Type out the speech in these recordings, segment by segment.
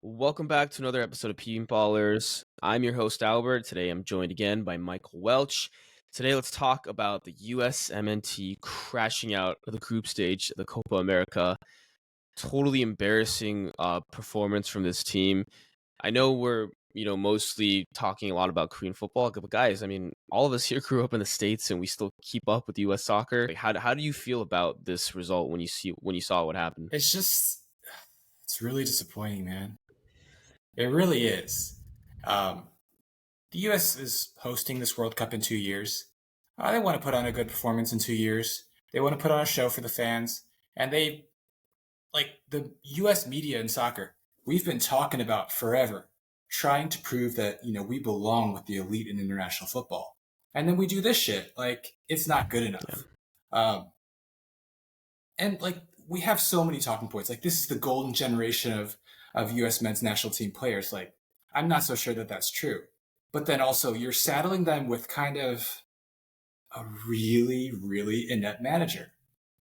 Welcome back to another episode of Ballers. I'm your host, Albert. Today I'm joined again by Michael Welch. Today let's talk about the USMNT crashing out of the group stage of the Copa America. Totally embarrassing performance from this team. I know we're, mostly talking a lot about Korean football, but guys, I mean, all of us here grew up in the States and we still keep up with US soccer. Like, how do you feel about this result when you saw what happened? It's really disappointing, man. It really is. Um, the U.S. is hosting this World Cup in 2 years. They want to put on a good performance in 2 years. They want to put on a show for the fans. And like the U.S. media and soccer, we've been talking about forever, trying to prove that, we belong with the elite in international football. And then we do this shit. Like, it's not good enough. Um, and like, we have so many talking points. Like, this is the golden generation of U.S. men's national team players. Like, I'm not so sure that that's true. But then also, you're saddling them with kind of a really, really inept manager.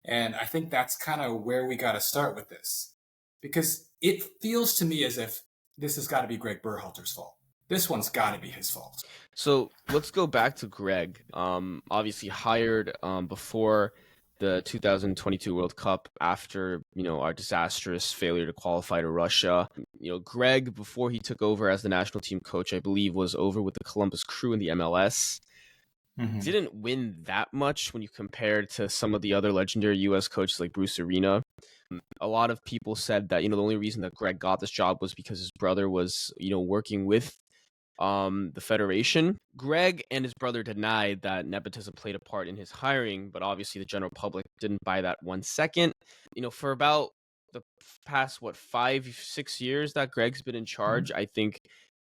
And I think that's kind of where we got to start with this. Because it feels to me as if this has got to be Greg Berhalter's fault. This one's got to be his fault. So let's go back to Greg. Obviously hired before the 2022 World Cup after, our disastrous failure to qualify to Russia. Greg, before he took over as the national team coach, I believe was over with the Columbus Crew in the MLS. Mm-hmm. Didn't win that much when you compare it to some of the other legendary U.S. coaches like Bruce Arena. A lot of people said that, the only reason that Greg got this job was because his brother was, working with the federation. Greg and his brother denied that nepotism played a part in his hiring, but obviously the general public didn't buy that 1 second. For about the past 5-6 years that Greg's been in charge, I think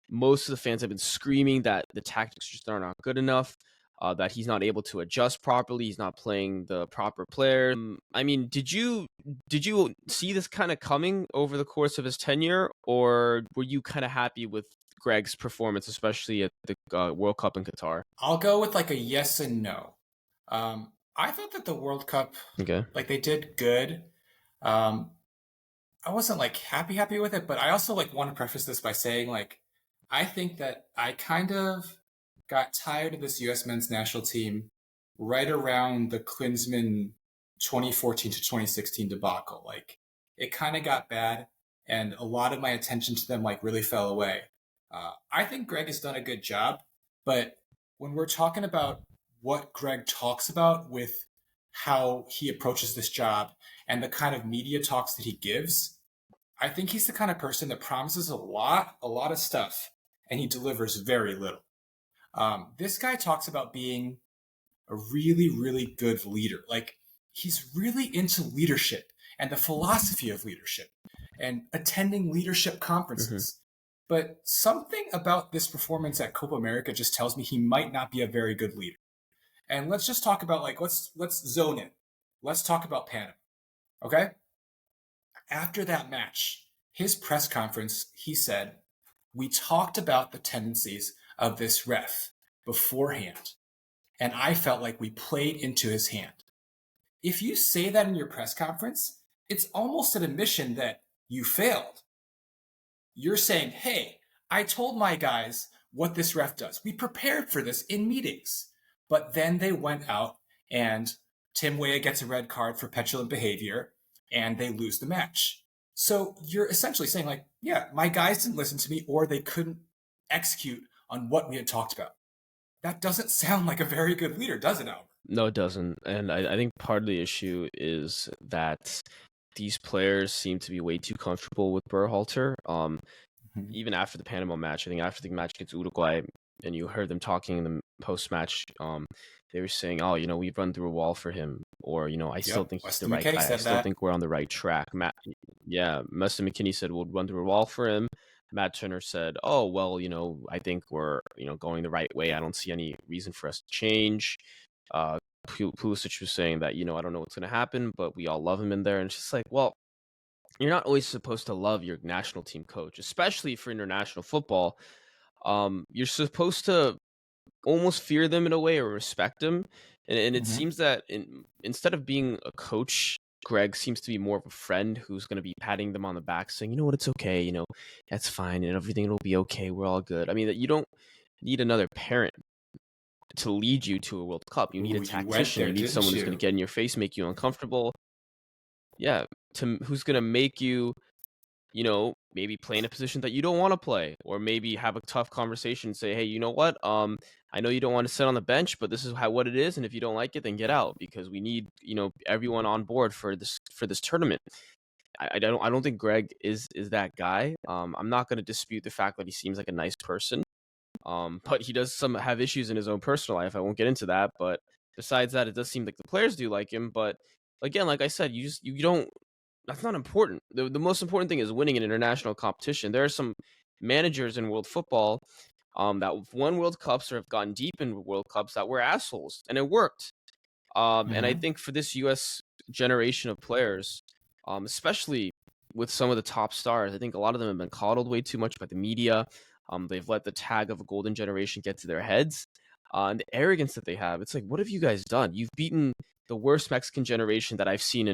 most of the fans have been screaming that the tactics just are not good enough. That he's not able to adjust properly. He's not playing the proper player. I mean, did you see this kind of coming over the course of his tenure, or were you kind of happy with Greg's performance, especially at the World Cup in Qatar? I'll go with like a yes and no. I thought that the World Cup, Okay. like they did good. Um, I wasn't like happy with it, but I also like want to preface this by saying like I think that I kind of got tired of this U.S. men's national team right around the Klinsmann 2014 to 2016 debacle. Like it kind of got bad, and a lot of my attention to them like really fell away. I think Greg has done a good job, but when we're talking about what Greg talks about with how he approaches this job and the kind of media talks that he gives, I think he's the kind of person that promises a lot of stuff, and he delivers very little. This guy talks about being a really, really good leader. Like, he's really into leadership and the philosophy of leadership and attending leadership conferences. But something about this performance at Copa America just tells me he might not be a very good leader. And let's just talk about like let's zone in. Let's talk about Panama. Okay? After that match, his press conference, he said, "We talked about the tendencies of this ref beforehand, and I felt like we played into his hand." If you say that in your press conference, it's almost an admission that you failed. You're saying, "Hey, I told my guys what this ref does. We prepared for this in meetings." But then they went out and Tim Weah gets a red card for petulant behavior and they lose the match. So you're essentially saying like, yeah, my guys didn't listen to me or they couldn't execute on what we had talked about. That doesn't sound like a very good leader, does it, Albert? No, it doesn't. And I think part of the issue is that these players seem to be way too comfortable with Berhalter. Even after the Panama match, I think after the match against Uruguay, and you heard them talking in the post-match, they were saying, "Oh, we've run through a wall for him," or I still think he's the right guy. I still think we're on the right track. Mustin McKinney said we'll run through a wall for him. Matt Turner said, "Oh, well, I think we're going the right way. I don't see any reason for us to change." Pulisic was saying that I don't know what's going to happen, but we all love him in there, and it's just like, well, you're not always supposed to love your national team coach, especially for international football. You're supposed to almost fear them in a way or respect them. And it seems that instead of being a coach Greg seems to be more of a friend who's going to be patting them on the back, saying, "You know what, it's okay. That's fine, and everything will be okay. We're all good." I mean, that you don't need another parent to lead you to a World Cup. You need a Ooh, you went tactician. there, You need didn't someone who's going to you? get in your face, make you uncomfortable. Yeah, who's going to make you, maybe play in a position that you don't want to play, or maybe have a tough conversation. Say, hey, you know what? I know you don't want to sit on the bench, but this is what it is, and if you don't like it, then get out because we need, everyone on board for this tournament. I don't think Greg is that guy. I'm not going to dispute the fact that he seems like a nice person. But he does have issues in his own personal life. I won't get into that, but besides that, it does seem like the players do like him. But again, like I said, you don't. That's not important. The most important thing is winning an international competition. There are some managers in world football that have won World Cups or have gone deep in World Cups that were assholes, and it worked. And I Hmm. think for this U.S. generation of players, especially with some of the top stars, I think a lot of them have been coddled way too much by the media. They've let the tag of a golden generation get to their heads, and the arrogance that they have. It's like, what have you guys done? You've beaten the worst Mexican generation that I've seen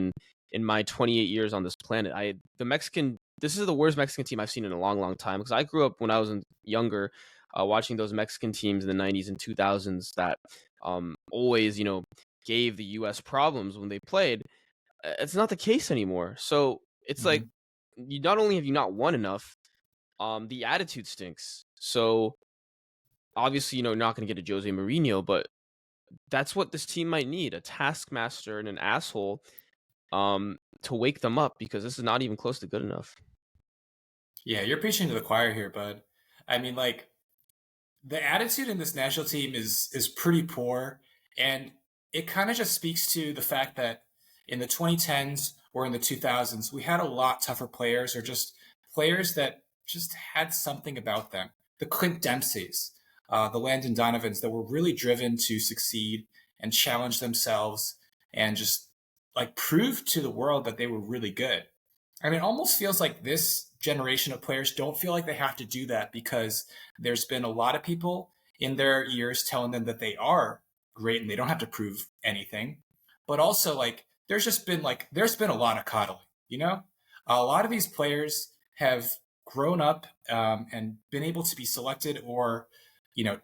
in my 28 years on this planet. This is the worst Mexican team I've seen in a long, long time because I grew up when I was younger, watching those Mexican teams in the 90s and 2000s that always, gave the U.S. problems when they played. It's not the case anymore. So it's like Hmm. you not only have you not won enough, the attitude stinks. So obviously, you're not going to get a Jose Mourinho, but that's what this team might need: a taskmaster and an asshole, to wake them up because this is not even close to good enough. Yeah, you're preaching to the choir here, bud. I mean, like, the attitude in this national team is pretty poor, and it kind of just speaks to the fact that in the 2010s or in the 2000s we had a lot tougher players, or just players that just had something about them. The Clint Dempseys, the Landon Donovans, that were really driven to succeed and challenge themselves and just like prove to the world that they were really good. I mean, it almost feels like this generation of players don't feel like they have to do that because there's been a lot of people in their ears telling them that they are great and they don't have to prove anything. But also, like, there's been a lot of coddling. You know, a lot of these players have grown up and been able to be selected or, you know,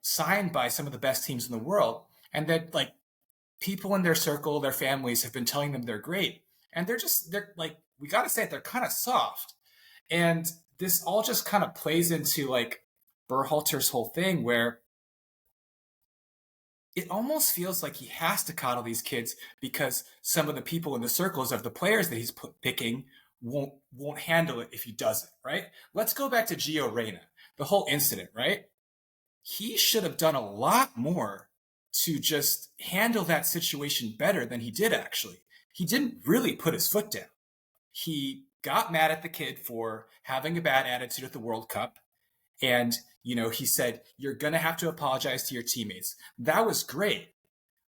signed by some of the best teams in the world, and that like people in their circle, their families have been telling them they're great, and they're like, we got to say it, they're kind of soft. And this all just kind of plays into like Berhalter's whole thing where it almost feels like he has to coddle these kids because some of the people in the circles of the players that he's picking won't handle it if he doesn't, right? Let's go back to Gio Reyna, the whole incident, right? He should have done a lot more to just handle that situation better than he did actually. He didn't really put his foot down. He got mad at the kid for having a bad attitude at the World Cup. And, he said, you're going to have to apologize to your teammates. That was great.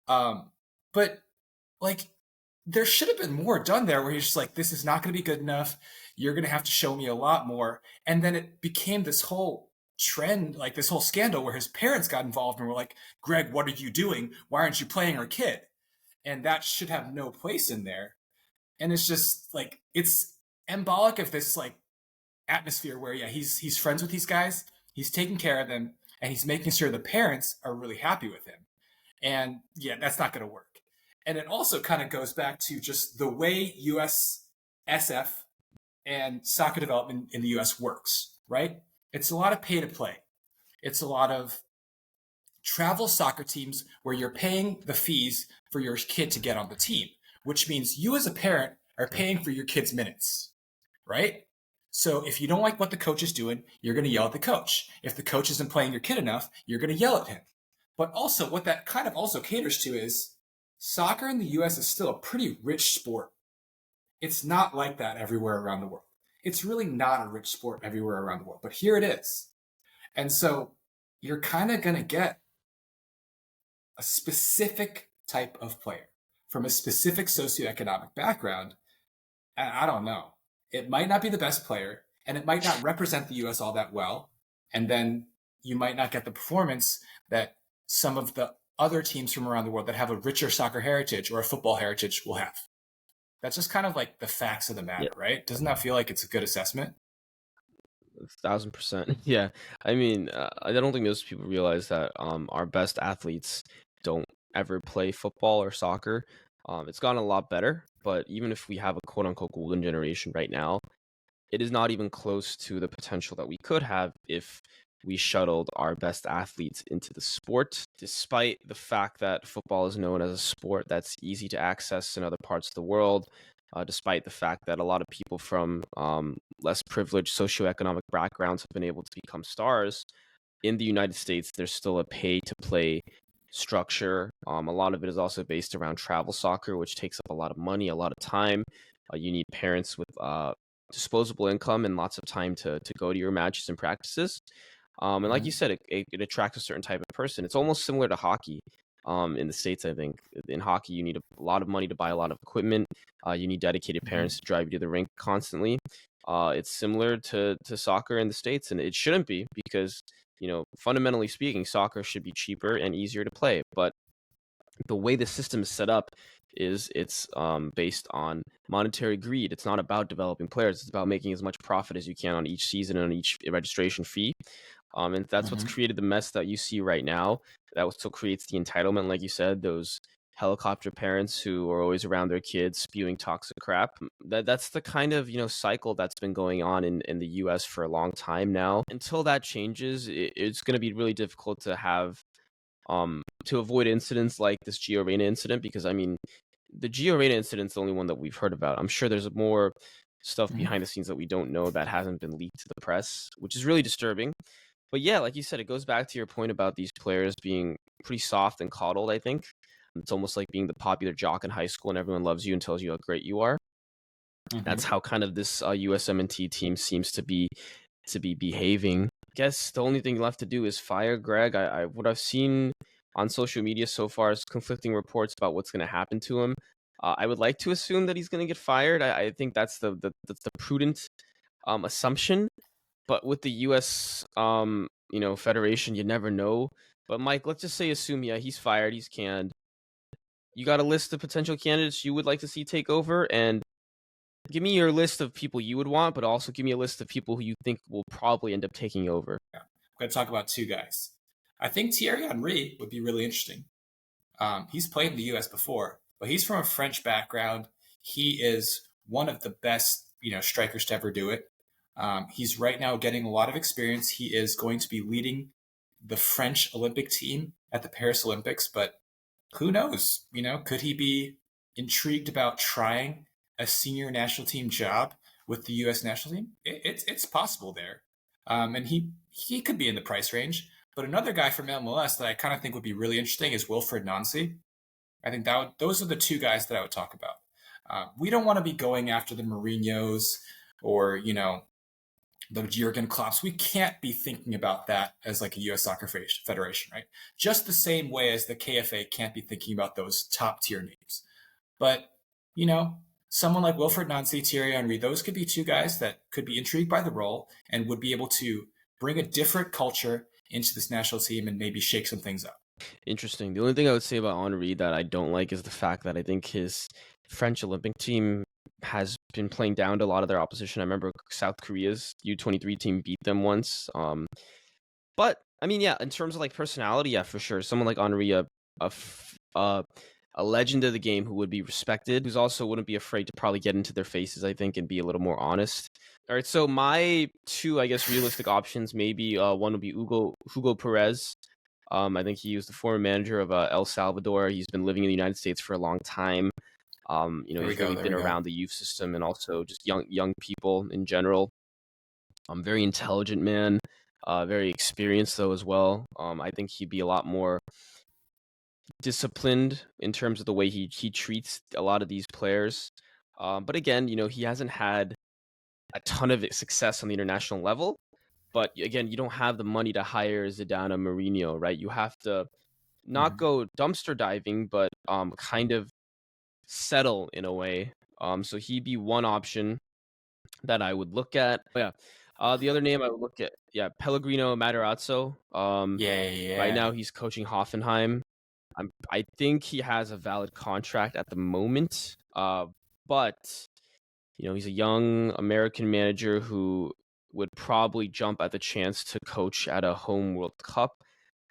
But, like, there should have been more done there where he's just like, this is not going to be good enough. You're going to have to show me a lot more. And then it became this whole trend, like this whole scandal where his parents got involved and were like, Greg, what are you doing? Why aren't you playing our kid? And that should have no place in there. And it's just like, it's embolic of this like atmosphere where, yeah, he's friends with these guys, he's taking care of them, and he's making sure the parents are really happy with him. And yeah, that's not going to work. And it also kind of goes back to just the way USSF and soccer development in the US works, right? It's a lot of pay to play. It's a lot of travel soccer teams where you're paying the fees for your kid to get on the team, which means you as a parent are paying for your kid's minutes, right? So if you don't like what the coach is doing, you're going to yell at the coach. If the coach isn't playing your kid enough, you're going to yell at him. But also, what that kind of also caters to is soccer in the US is still a pretty rich sport. It's not like that everywhere around the world. It's really not a rich sport everywhere around the world, but here it is. And so you're kind of going to get a specific type of player from a specific socioeconomic background. And I don't know. It might not be the best player, and it might not represent the US all that well. And then you might not get the performance that some of the other teams from around the world that have a richer soccer heritage or a football heritage will have. That's just kind of like the facts of the Yeah, matter, right? Doesn't that feel like it's a good assessment? 1,000%. Yeah, I mean, I don't think most people realize that our best athletes don't ever play football or soccer. It's gotten a lot better, but even if we have a quote unquote golden generation right now, it is not even close to the potential that we could have if we shuttled our best athletes into the sport. Despite the fact that football is known as a sport that's easy to access in other parts of the world, despite the fact that a lot of people from less privileged socioeconomic backgrounds have been able to become stars, in the United States, there's still a pay to play structure. A lot of it is also based around travel soccer, which takes up a lot of money, a lot of time. You need parents with disposable income and lots of time to go to your matches and practices. And like you Hmm. said, it attracts a certain type of person. It's almost similar to hockey. In the States, I think in hockey, you need a lot of money to buy a lot of equipment. You need dedicated parents Hmm. to drive you to the rink constantly. It's similar to soccer in the States, and it shouldn't be because fundamentally speaking, soccer should be cheaper and easier to play. But the way the system is set up is it's based on monetary greed. It's not about developing players. It's about making as much profit as you can on each season and on each registration fee. And that's what's Hmm. created the mess that you see right now. That also creates the entitlement, like you said, those helicopter parents who are always around their kids spewing toxic crap. That's the kind of cycle that's been going on in the US for a long time now. Until that changes, it's going to be really difficult to avoid incidents like this Gio Reyna incident, because I mean the Gio Reyna incident's the only one that we've heard about. I'm sure there's more stuff Hmm. behind the scenes that we don't know that hasn't been leaked to the press, which is really disturbing. But yeah, like you said, it goes back to your point about these players being pretty soft and coddled, I think. It's almost like being the popular jock in high school and everyone loves you and tells you how great you are. That's Hmm. how kind of this USMNT team seems to be behaving. I guess the only thing left to do is fire Greg. What I've seen on social media so far is conflicting reports about what's going to happen to him. I would like to assume that he's going to get fired. I think that's that's the prudent assumption. But with the U.S. Federation, you never know. But Mike, let's just say assume he's fired, he's canned. You got a list of potential candidates you would like to see take over, and give me your list of people you would want, but also give me a list of people who you think will probably end up taking over. Yeah. I'm going to talk about two guys. I think Thierry Henry would be really interesting. He's played in the U.S. before, but he's from a French background. He is one of the best, strikers to ever do it. He's right now getting a lot of experience. He is going to be leading the French Olympic team at the Paris Olympics, but who knows? Could he be intrigued about trying a senior national team job with the U.S. national team? It's possible there, and he could be in the price range. But another guy from MLS that I kind of think would be really interesting is Wilfred Nancy. I think those are the two guys that I would talk about. We don't want to be going after the Mourinhos or the Jurgen Klopps. We can't be thinking about that as like a U.S. Soccer Federation, right? Just the same way as the KFA can't be thinking about those top tier names. But you know, someone like Wilfred Nancy, Thierry Henry, those could be two guys that could be intrigued by the role and would be able to bring a different culture into this national team and maybe shake some things up. Interesting. The only thing I would say about Henri that I don't like is the fact that I think his French Olympic team has been playing down to a lot of their opposition. I remember South Korea's U23 team beat them once. But I mean, yeah, in terms of like personality, yeah, for sure, someone like Henri, a, f- a legend of the game who would be respected, who's also wouldn't be afraid to probably get into their faces, I think, and be a little more honest. All right, so my two, I guess, realistic options, maybe one would be Hugo Perez. I think he was the former manager of El Salvador. He's been living in the United States for a long time. There we He's go. really There been we go. around the youth system and also just young people in general. Very intelligent man, very experienced though as well. I think he'd be a lot more disciplined in terms of the way he treats a lot of these players. But again, he hasn't had a ton of success on the international level. But again, you don't have the money to hire Zidane or Mourinho, right? You have to not Hmm. go dumpster diving, but kind of settle in a way. So he'd be one option that I would look at. Oh, yeah. The other name I would look at, yeah, Pellegrino Matarazzo. Yeah, Right yeah. now he's coaching Hoffenheim. I think he has a valid contract at the moment. but he's a young American manager who would probably jump at the chance to coach at a home World Cup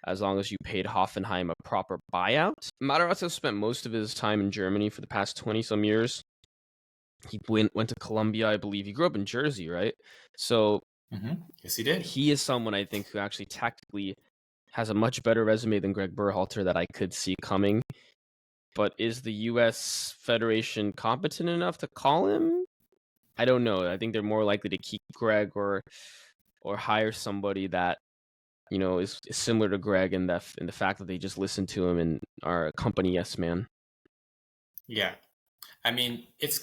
as long as you paid Hoffenheim a proper buyout. Matarazzo spent most of his time in Germany for the past 20 some years. He went to Colombia, I believe. He grew up in Jersey, right? So Yes, he did. he is someone I think who actually tactically has a much better resume than Greg Berhalter that I could see coming. But is the U.S. Federation competent enough to call him? I don't know. I think they're more likely to keep Greg or hire somebody that is similar to Greg in the fact that they just listen to him and are a company yes man. Yeah. I mean, it's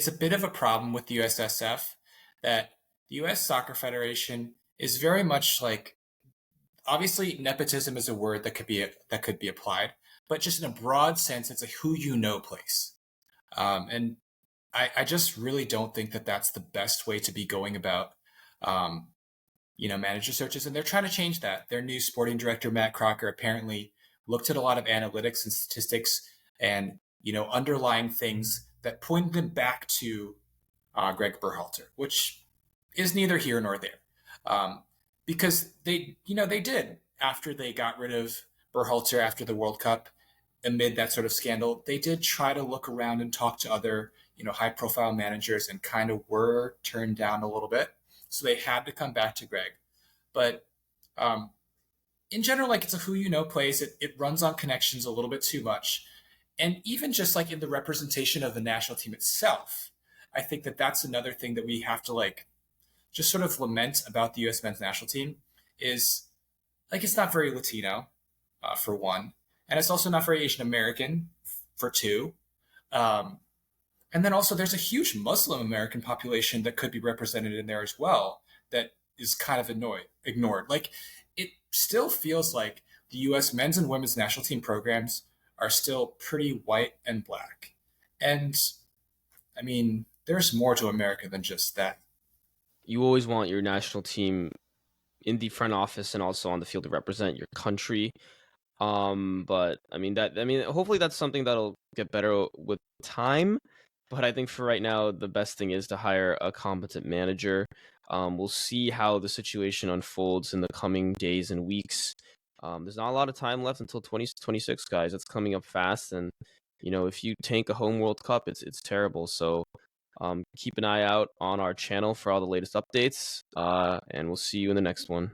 a bit of a problem with the USSF that the US Soccer Federation is very much like, obviously nepotism is a word that could be applied, but just in a broad sense, it's a who you know place. And I just really don't think that that's the best way to be going about, manager searches. And they're trying to change that. Their new sporting director, Matt Crocker, apparently looked at a lot of analytics and statistics and, underlying things that point them back to Greg Berhalter, which is neither here nor there. Because they did, after they got rid of Berhalter after the World Cup, amid that sort of scandal, they did try to look around and talk to other, high profile managers and kind of were turned down a little bit. So they had to come back to Greg. But in general, like, it's a who you know place. It runs on connections a little bit too much. And even just like in the representation of the national team itself, I think that that's another thing that we have to like just sort of lament about the U.S. men's national team is like it's not very Latino, for one, and it's also not very Asian American for two. Um, and then also there's a huge Muslim American population that could be represented in there as well that is kind of ignored. Like it still feels like the U.S. men's and women's national team programs are still pretty white and black. And I mean, there's more to America than just that. You always want your national team in the front office and also on the field to represent your country. But hopefully that's something that'll get better with time. But I think for right now, the best thing is to hire a competent manager. We'll see how the situation unfolds in the coming days and weeks. There's not a lot of time left until 2026, guys. It's coming up fast, and if you tank a home World Cup, it's terrible. So keep an eye out on our channel for all the latest updates, and we'll see you in the next one.